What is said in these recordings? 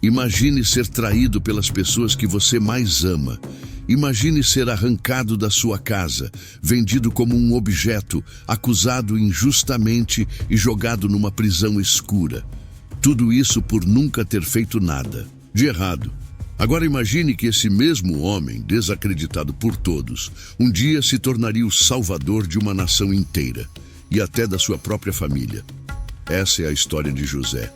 Imagine ser traído pelas pessoas que você mais ama. Imagine ser arrancado da sua casa, vendido como um objeto, acusado injustamente e jogado numa prisão escura. Tudo isso por nunca ter feito nada de errado. Agora imagine que esse mesmo homem, desacreditado por todos, um dia se tornaria o salvador de uma nação inteira e até da sua própria família. Essa é a história de José.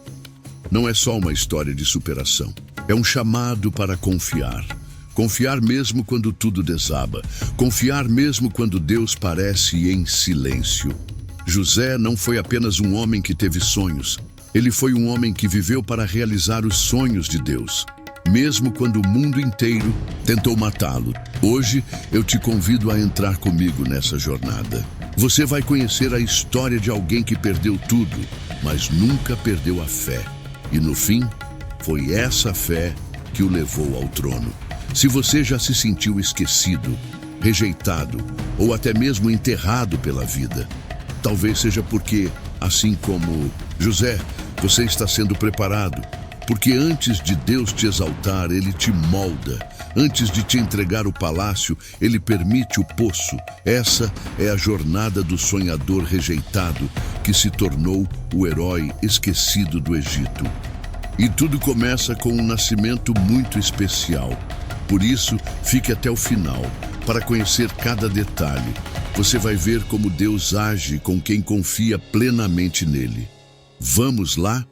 Não é só uma história de superação. É um chamado para confiar. Confiar mesmo quando tudo desaba. Confiar mesmo quando Deus parece em silêncio. José não foi apenas um homem que teve sonhos. Ele foi um homem que viveu para realizar os sonhos de Deus, mesmo quando o mundo inteiro tentou matá-lo. Hoje eu te convido a entrar comigo nessa jornada. Você vai conhecer a história de alguém que perdeu tudo, mas nunca perdeu a fé. E no fim, foi essa fé que o levou ao trono. Se você já se sentiu esquecido, rejeitado ou até mesmo enterrado pela vida, talvez seja porque, assim como José, você está sendo preparado. Porque antes de Deus te exaltar, Ele te molda. Antes de te entregar o palácio, Ele permite o poço. Essa é a jornada do sonhador rejeitado que se tornou o herói esquecido do Egito. E tudo começa com um nascimento muito especial. Por isso, fique até o final para conhecer cada detalhe. Você vai ver como Deus age com quem confia plenamente nele. Vamos lá?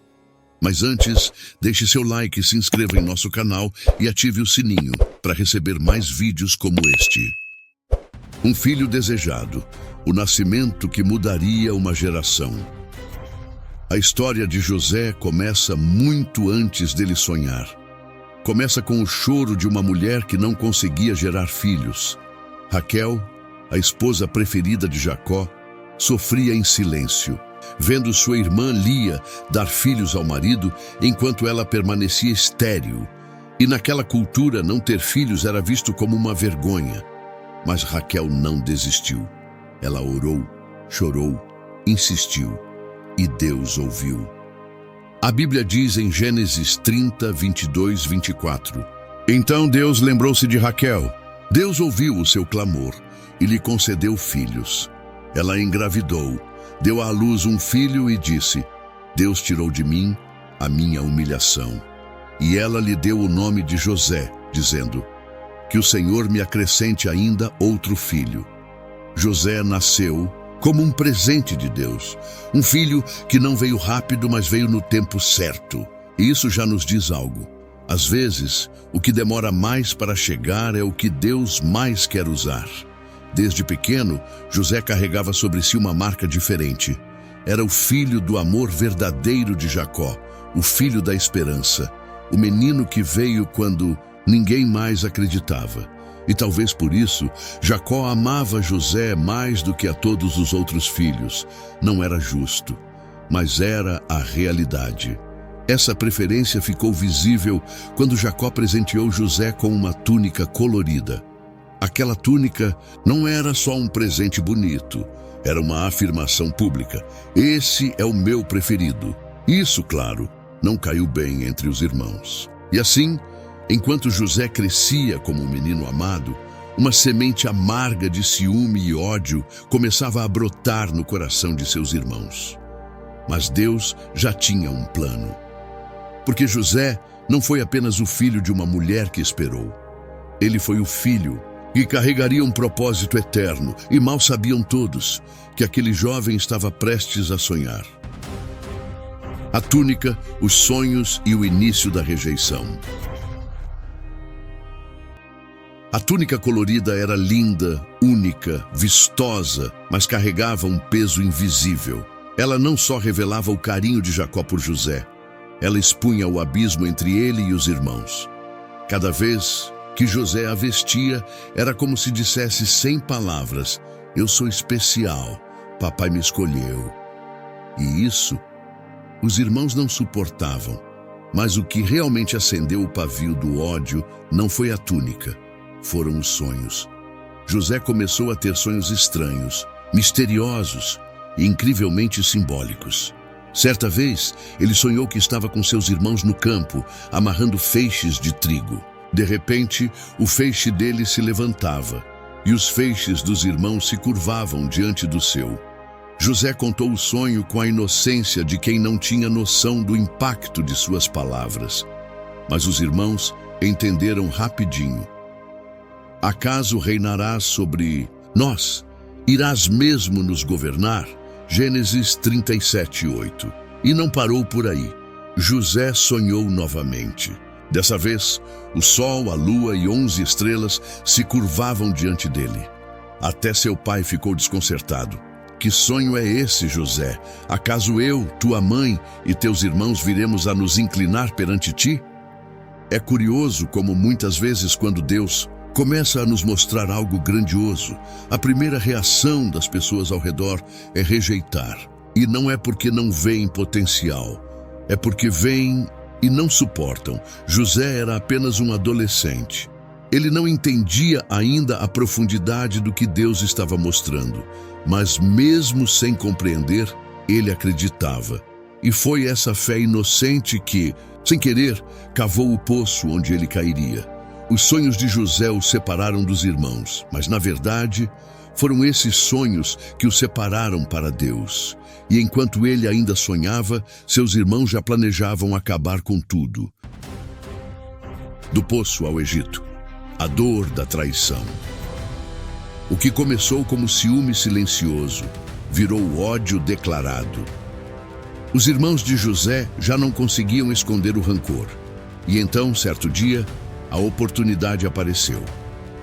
Mas antes, deixe seu like, se inscreva em nosso canal e ative o sininho para receber mais vídeos como este. Um filho desejado, o nascimento que mudaria uma geração. A história de José começa muito antes dele sonhar. Começa com o choro de uma mulher que não conseguia gerar filhos. Raquel, a esposa preferida de Jacó, sofria em silêncio, vendo sua irmã Lia dar filhos ao marido enquanto ela permanecia estéril. E naquela cultura, não ter filhos era visto como uma vergonha. Mas Raquel não desistiu. Ela orou, chorou, insistiu, e Deus ouviu. A Bíblia diz em Gênesis 30, 22, 24: Então Deus lembrou-se de Raquel. Deus ouviu o seu clamor e lhe concedeu filhos. Ela engravidou, deu à luz um filho e disse: Deus tirou de mim a minha humilhação. E ela lhe deu o nome de José, dizendo: Que o Senhor me acrescente ainda outro filho. José nasceu como um presente de Deus, um filho que não veio rápido, mas veio no tempo certo. E isso já nos diz algo. Às vezes, o que demora mais para chegar é o que Deus mais quer usar. Desde pequeno, José carregava sobre si uma marca diferente. Era o filho do amor verdadeiro de Jacó, o filho da esperança, o menino que veio quando ninguém mais acreditava. E talvez por isso, Jacó amava José mais do que a todos os outros filhos. Não era justo, mas era a realidade. Essa preferência ficou visível quando Jacó presenteou José com uma túnica colorida. Aquela túnica não era só um presente bonito, era uma afirmação pública. Esse é o meu preferido. Isso, claro, não caiu bem entre os irmãos. E assim, enquanto José crescia como um menino amado, uma semente amarga de ciúme e ódio começava a brotar no coração de seus irmãos. Mas Deus já tinha um plano. Porque José não foi apenas o filho de uma mulher que esperou. Ele foi o filho que carregaria um propósito eterno, e mal sabiam todos que aquele jovem estava prestes a sonhar. A túnica, os sonhos e o início da rejeição. A túnica colorida era linda, única, vistosa, mas carregava um peso invisível. Ela não só revelava o carinho de Jacó por José, ela expunha o abismo entre ele e os irmãos. Cada vez que José a vestia, era como se dissesse sem palavras: eu sou especial, papai me escolheu. E isso, os irmãos não suportavam. Mas o que realmente acendeu o pavio do ódio não foi a túnica, foram os sonhos. José começou a ter sonhos estranhos, misteriosos e incrivelmente simbólicos. Certa vez, ele sonhou que estava com seus irmãos no campo, amarrando feixes de trigo. De repente, o feixe dele se levantava, e os feixes dos irmãos se curvavam diante do seu. José contou o sonho com a inocência de quem não tinha noção do impacto de suas palavras. Mas os irmãos entenderam rapidinho. Acaso reinarás sobre nós? Irás mesmo nos governar? Gênesis 37:8. E não parou por aí. José sonhou novamente. Dessa vez, o sol, a lua e 11 estrelas se curvavam diante dele. Até seu pai ficou desconcertado. Que sonho é esse, José? Acaso eu, tua mãe e teus irmãos viremos a nos inclinar perante ti? É curioso como muitas vezes quando Deus começa a nos mostrar algo grandioso, a primeira reação das pessoas ao redor é rejeitar. E não é porque não veem potencial, é porque veem e não suportam. José era apenas um adolescente. Ele não entendia ainda a profundidade do que Deus estava mostrando, mas mesmo sem compreender, ele acreditava. E foi essa fé inocente que, sem querer, cavou o poço onde ele cairia. Os sonhos de José o separaram dos irmãos, mas na verdade, foram esses sonhos que o separaram para Deus. E enquanto ele ainda sonhava, seus irmãos já planejavam acabar com tudo. Do poço ao Egito, a dor da traição. O que começou como ciúme silencioso, virou ódio declarado. Os irmãos de José já não conseguiam esconder o rancor. E então, certo dia, a oportunidade apareceu.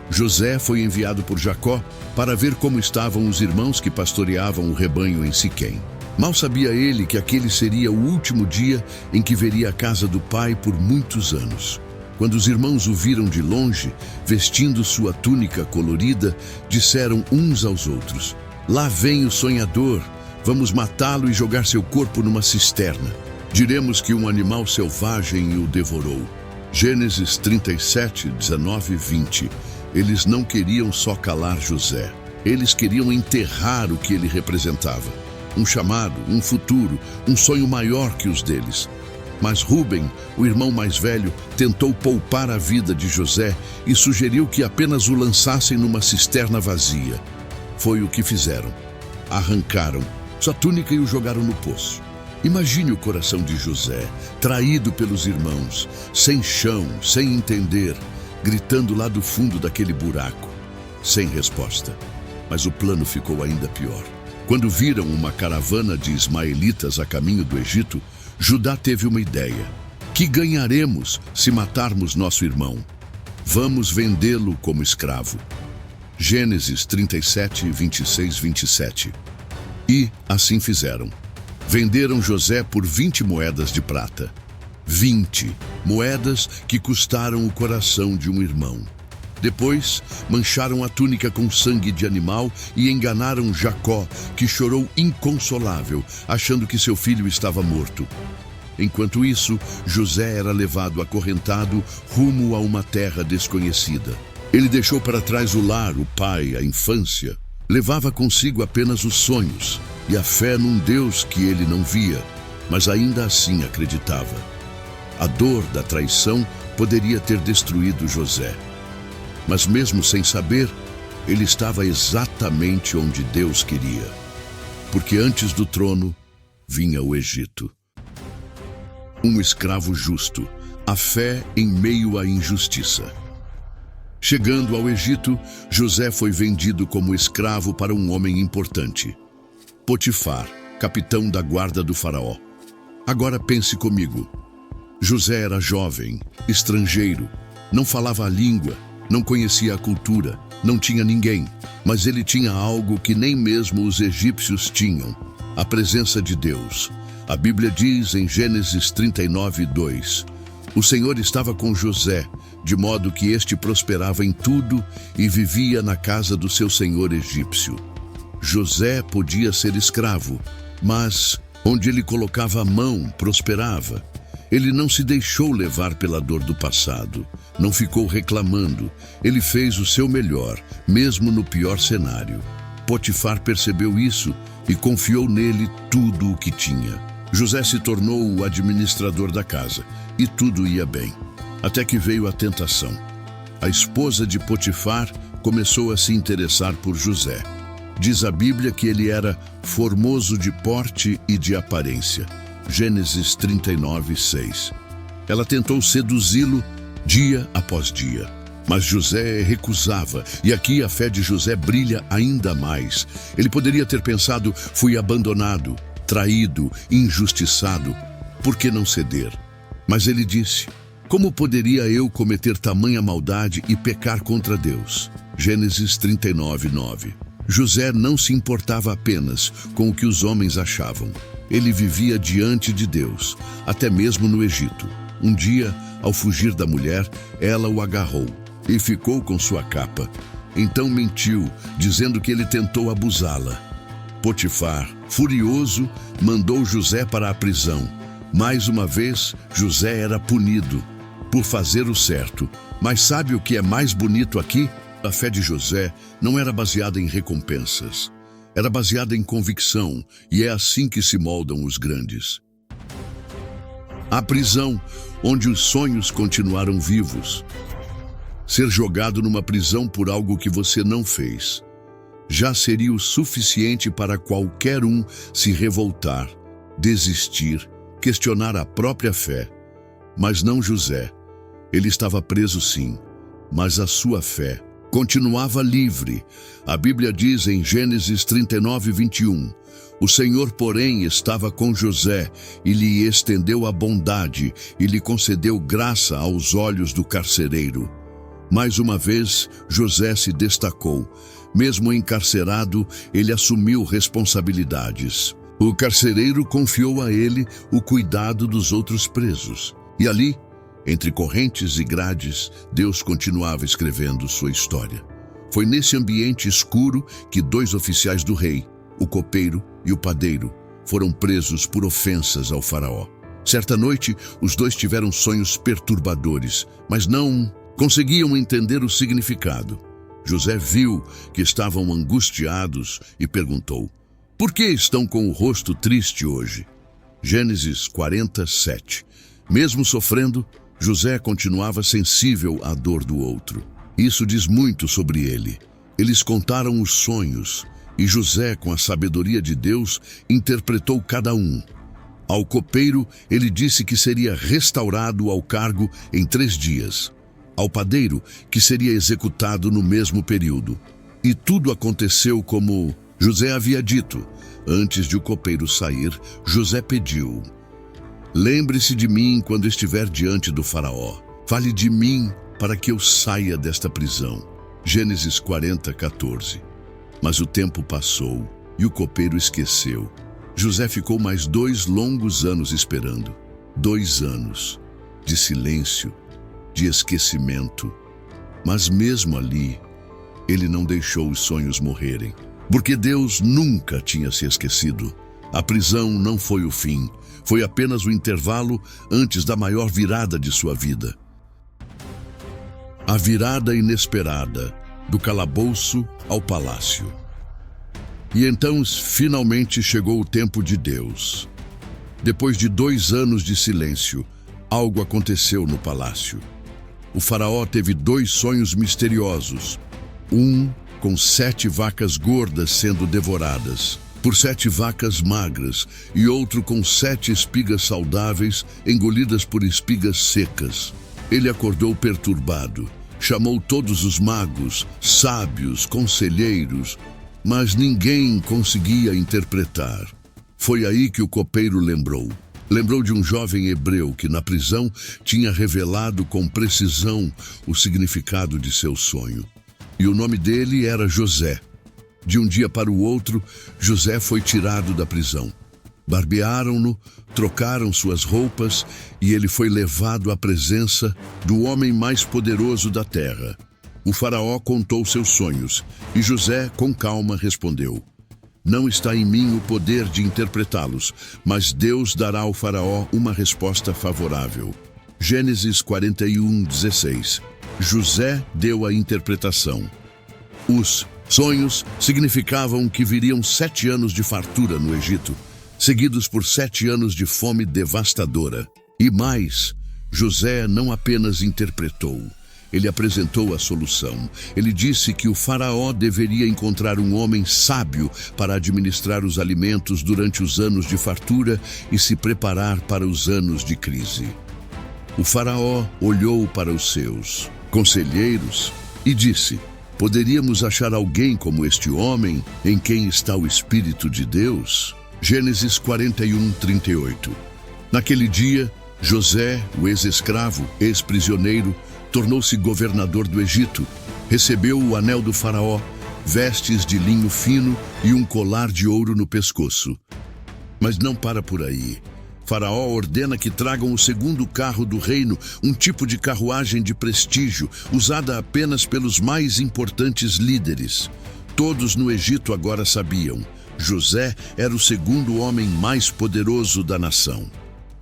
José foi enviado por Jacó para ver como estavam os irmãos que pastoreavam o rebanho em Siquém. Mal sabia ele que aquele seria o último dia em que veria a casa do pai por muitos anos. Quando os irmãos o viram de longe, vestindo sua túnica colorida, disseram uns aos outros: "Lá vem o sonhador, vamos matá-lo e jogar seu corpo numa cisterna. Diremos que um animal selvagem o devorou." Gênesis 37, 19 e 20. Eles não queriam só calar José. Eles queriam enterrar o que ele representava. Um chamado, um futuro, um sonho maior que os deles. Mas Rúben, o irmão mais velho, tentou poupar a vida de José e sugeriu que apenas o lançassem numa cisterna vazia. Foi o que fizeram. Arrancaram sua túnica e o jogaram no poço. Imagine o coração de José, traído pelos irmãos, sem chão, sem entender, gritando lá do fundo daquele buraco, sem resposta. Mas o plano ficou ainda pior. Quando viram uma caravana de ismaelitas a caminho do Egito, Judá teve uma ideia. Que ganharemos se matarmos nosso irmão? Vamos vendê-lo como escravo. Gênesis 37, 26, 27. E assim fizeram. Venderam José por 20 moedas de prata. 20 moedas que custaram o coração de um irmão. Depois, mancharam a túnica com sangue de animal e enganaram Jacó, que chorou inconsolável, achando que seu filho estava morto. Enquanto isso, José era levado acorrentado rumo a uma terra desconhecida. Ele deixou para trás o lar, o pai, a infância. Levava consigo apenas os sonhos e a fé num Deus que ele não via, mas ainda assim acreditava. A dor da traição poderia ter destruído José. Mas mesmo sem saber, ele estava exatamente onde Deus queria. Porque antes do trono, vinha o Egito. Um escravo justo, a fé em meio à injustiça. Chegando ao Egito, José foi vendido como escravo para um homem importante. Potifar, capitão da guarda do faraó. Agora pense comigo. José era jovem, estrangeiro, não falava a língua, não conhecia a cultura, não tinha ninguém, mas ele tinha algo que nem mesmo os egípcios tinham: a presença de Deus. A Bíblia diz em Gênesis 39, 2: o Senhor estava com José, de modo que este prosperava em tudo e vivia na casa do seu senhor egípcio. José podia ser escravo, mas onde ele colocava a mão, prosperava. Ele não se deixou levar pela dor do passado, não ficou reclamando. Ele fez o seu melhor, mesmo no pior cenário. Potifar percebeu isso e confiou nele tudo o que tinha. José se tornou o administrador da casa e tudo ia bem. Até que veio a tentação. A esposa de Potifar começou a se interessar por José. Diz a Bíblia que ele era formoso de porte e de aparência. Gênesis 39:6. Ela tentou seduzi-lo dia após dia, mas José recusava, e aqui a fé de José brilha ainda mais. Ele poderia ter pensado: fui abandonado, traído, injustiçado, por que não ceder? Mas ele disse: como poderia eu cometer tamanha maldade e pecar contra Deus? Gênesis 39:9. José não se importava apenas com o que os homens achavam. Ele vivia diante de Deus, até mesmo no Egito. Um dia, ao fugir da mulher, ela o agarrou e ficou com sua capa. Então mentiu, dizendo que ele tentou abusá-la. Potifar, furioso, mandou José para a prisão. Mais uma vez, José era punido por fazer o certo. Mas sabe o que é mais bonito aqui? A fé de José não era baseada em recompensas. Era baseada em convicção, e é assim que se moldam os grandes. A prisão, onde os sonhos continuaram vivos. Ser jogado numa prisão por algo que você não fez já seria o suficiente para qualquer um se revoltar, desistir, questionar a própria fé. Mas não José. Ele estava preso sim, mas a sua fé continuava livre. A Bíblia diz em Gênesis 39:21, o Senhor, porém, estava com José e lhe estendeu a bondade e lhe concedeu graça aos olhos do carcereiro. Mais uma vez, José se destacou. Mesmo encarcerado, ele assumiu responsabilidades. O carcereiro confiou a ele o cuidado dos outros presos. E ali, entre correntes e grades, Deus continuava escrevendo sua história. Foi nesse ambiente escuro que 2 oficiais do rei, o copeiro e o padeiro, foram presos por ofensas ao faraó. Certa noite, os 2 tiveram sonhos perturbadores, mas não conseguiam entender o significado. José viu que estavam angustiados e perguntou: por que estão com o rosto triste hoje? Gênesis 40:7. Mesmo sofrendo, José continuava sensível à dor do outro. Isso diz muito sobre ele. Eles contaram os sonhos, e José, com a sabedoria de Deus, interpretou cada um. Ao copeiro, ele disse que seria restaurado ao cargo em 3 dias. Ao padeiro, que seria executado no mesmo período. E tudo aconteceu como José havia dito. Antes de o copeiro sair, José pediu: lembre-se de mim quando estiver diante do faraó. Fale de mim para que eu saia desta prisão. Gênesis 40:14. Mas o tempo passou e o copeiro esqueceu. José ficou mais 2 longos anos esperando. 2 anos de silêncio, de esquecimento. Mas mesmo ali, ele não deixou os sonhos morrerem. Porque Deus nunca tinha se esquecido. A prisão não foi o fim. Foi apenas o intervalo antes da maior virada de sua vida. A virada inesperada, do calabouço ao palácio. E então, finalmente chegou o tempo de Deus. Depois de 2 anos de silêncio, algo aconteceu no palácio. O faraó teve 2 sonhos misteriosos. Um com 7 vacas gordas sendo devoradas por 7 vacas magras, e outro com 7 espigas saudáveis engolidas por espigas secas. Ele acordou perturbado, chamou todos os magos, sábios, conselheiros, mas ninguém conseguia interpretar. Foi aí que o copeiro lembrou. Lembrou de um jovem hebreu que na prisão tinha revelado com precisão o significado de seu sonho. E o nome dele era José. De um dia para o outro, José foi tirado da prisão. Barbearam-no, trocaram suas roupas e ele foi levado à presença do homem mais poderoso da terra. O faraó contou seus sonhos e José, com calma, respondeu: não está em mim o poder de interpretá-los, mas Deus dará ao faraó uma resposta favorável. Gênesis 41:16. José deu a interpretação. Os sonhos significavam que viriam 7 anos de fartura no Egito, seguidos por 7 anos de fome devastadora. E mais, José não apenas interpretou, ele apresentou a solução. Ele disse que o faraó deveria encontrar um homem sábio para administrar os alimentos durante os anos de fartura e se preparar para os anos de crise. O faraó olhou para os seus conselheiros e disse: poderíamos achar alguém como este homem em quem está o Espírito de Deus? Gênesis 41:38. Naquele dia, José, o ex-escravo, ex-prisioneiro, tornou-se governador do Egito, recebeu o anel do faraó, vestes de linho fino e um colar de ouro no pescoço. Mas não para por aí. Faraó ordena que tragam o segundo carro do reino, um tipo de carruagem de prestígio, usada apenas pelos mais importantes líderes. Todos no Egito agora sabiam: José era o segundo homem mais poderoso da nação.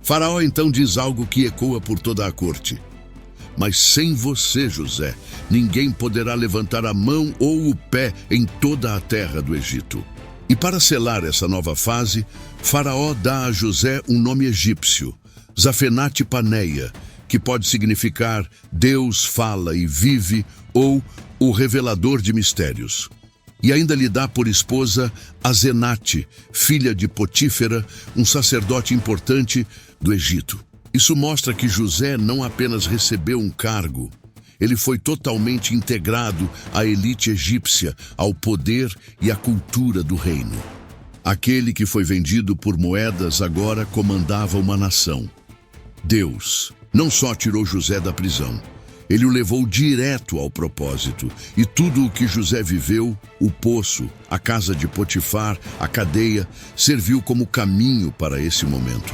Faraó então diz algo que ecoa por toda a corte: mas sem você, José, ninguém poderá levantar a mão ou o pé em toda a terra do Egito. E para selar essa nova fase, Faraó dá a José um nome egípcio, Zafenate-Paneia, que pode significar Deus fala e vive ou o revelador de mistérios. E ainda lhe dá por esposa Azenate, filha de Potífera, um sacerdote importante do Egito. Isso mostra que José não apenas recebeu um cargo, ele foi totalmente integrado à elite egípcia, ao poder e à cultura do reino. Aquele que foi vendido por moedas agora comandava uma nação. Deus não só tirou José da prisão, ele o levou direto ao propósito. E tudo o que José viveu, o poço, a casa de Potifar, a cadeia, serviu como caminho para esse momento.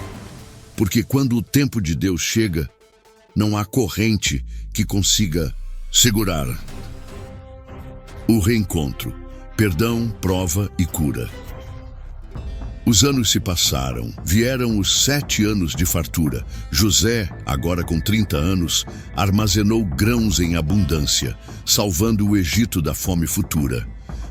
Porque quando o tempo de Deus chega, não há corrente que consiga segurar. O reencontro, perdão, prova e cura. Os anos se passaram, vieram os 7 anos de fartura. José, agora com 30 anos, armazenou grãos em abundância, salvando o Egito da fome futura.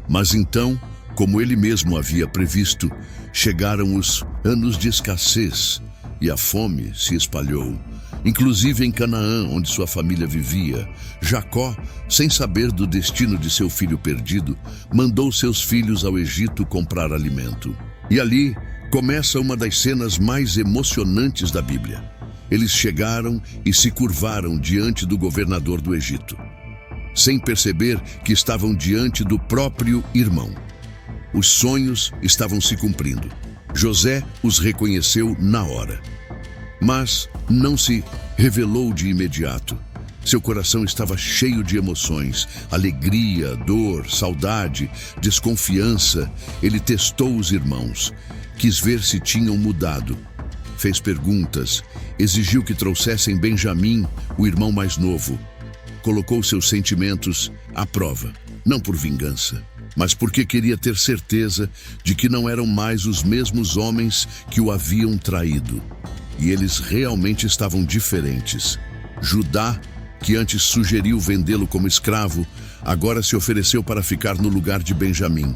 Mas então, como ele mesmo havia previsto, chegaram os anos de escassez e a fome se espalhou, inclusive em Canaã, onde sua família vivia. Jacó, sem saber do destino de seu filho perdido, mandou seus filhos ao Egito comprar alimento. E ali começa uma das cenas mais emocionantes da Bíblia. Eles chegaram e se curvaram diante do governador do Egito, sem perceber que estavam diante do próprio irmão. Os sonhos estavam se cumprindo. José os reconheceu na hora, mas não se revelou de imediato. Seu coração estava cheio de emoções, alegria, dor, saudade, desconfiança. Ele testou os irmãos, quis ver se tinham mudado. Fez perguntas, exigiu que trouxessem Benjamim, o irmão mais novo. Colocou seus sentimentos à prova, não por vingança, mas porque queria ter certeza de que não eram mais os mesmos homens que o haviam traído. E eles realmente estavam diferentes. Judá, que antes sugeriu vendê-lo como escravo, agora se ofereceu para ficar no lugar de Benjamim.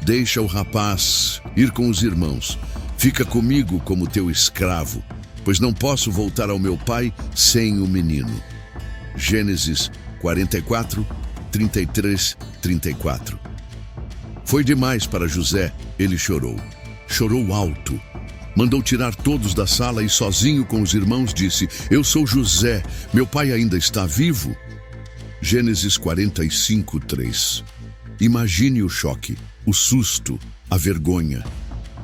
Deixa o rapaz ir com os irmãos. Fica comigo como teu escravo, pois não posso voltar ao meu pai sem o menino. Gênesis 44, 33, 34. Foi demais para José, ele chorou. Chorou alto. Mandou tirar todos da sala e sozinho com os irmãos disse: eu sou José, meu pai ainda está vivo? Gênesis 45, 3. Imagine o choque, o susto, a vergonha.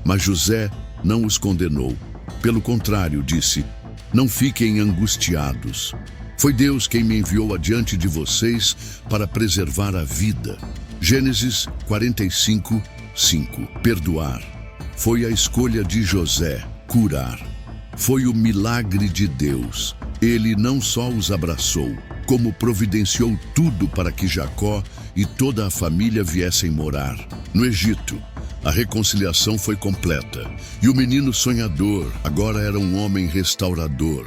Mas José não os condenou. Pelo contrário, disse: não fiquem angustiados. Foi Deus quem me enviou adiante de vocês para preservar a vida. Gênesis 45, 5. Perdoar. Foi a escolha de José. Curar. Foi o milagre de Deus. Ele não só os abraçou, como providenciou tudo para que Jacó e toda a família viessem morar no Egito. A reconciliação foi completa, e o menino sonhador agora era um homem restaurador.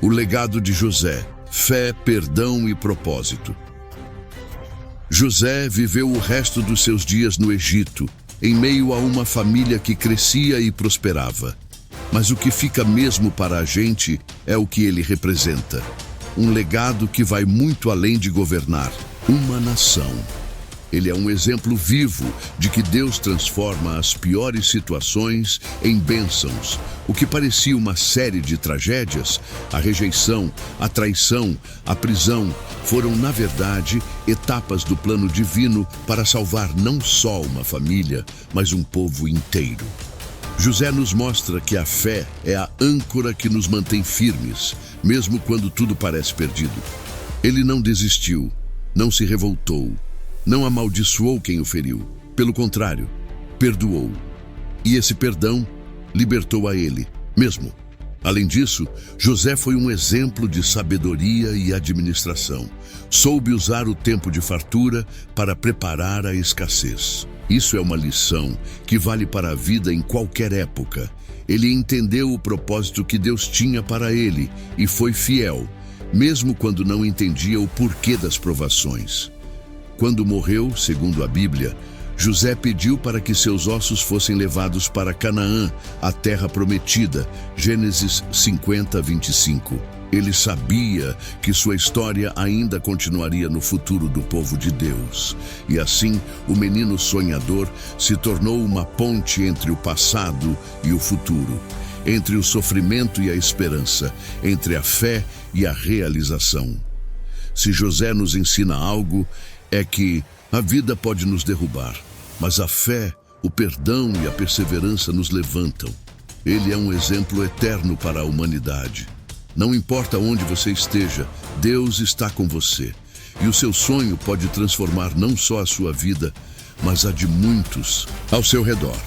O legado de José: fé, perdão e propósito. José viveu o resto dos seus dias no Egito, em meio a uma família que crescia e prosperava. Mas o que fica mesmo para a gente é o que ele representa. Um legado que vai muito além de governar uma nação. Ele é um exemplo vivo de que Deus transforma as piores situações em bênçãos. O que parecia uma série de tragédias, a rejeição, a traição, a prisão, foram, na verdade, etapas do plano divino para salvar não só uma família, mas um povo inteiro. José nos mostra que a fé é a âncora que nos mantém firmes, mesmo quando tudo parece perdido. Ele não desistiu, não se revoltou, não amaldiçoou quem o feriu. Pelo contrário, perdoou. E esse perdão libertou a ele mesmo. Além disso, José foi um exemplo de sabedoria e administração. Soube usar o tempo de fartura para preparar a escassez. Isso é uma lição que vale para a vida em qualquer época. Ele entendeu o propósito que Deus tinha para ele e foi fiel, mesmo quando não entendia o porquê das provações. Quando morreu, segundo a Bíblia, José pediu para que seus ossos fossem levados para Canaã, a terra prometida, Gênesis 50, 25. Ele sabia que sua história ainda continuaria no futuro do povo de Deus. E assim, o menino sonhador se tornou uma ponte entre o passado e o futuro, entre o sofrimento e a esperança, entre a fé e a realização. Se José nos ensina algo, é que a vida pode nos derrubar, mas a fé, o perdão e a perseverança nos levantam. Ele é um exemplo eterno para a humanidade. Não importa onde você esteja, Deus está com você. E o seu sonho pode transformar não só a sua vida, mas a de muitos ao seu redor.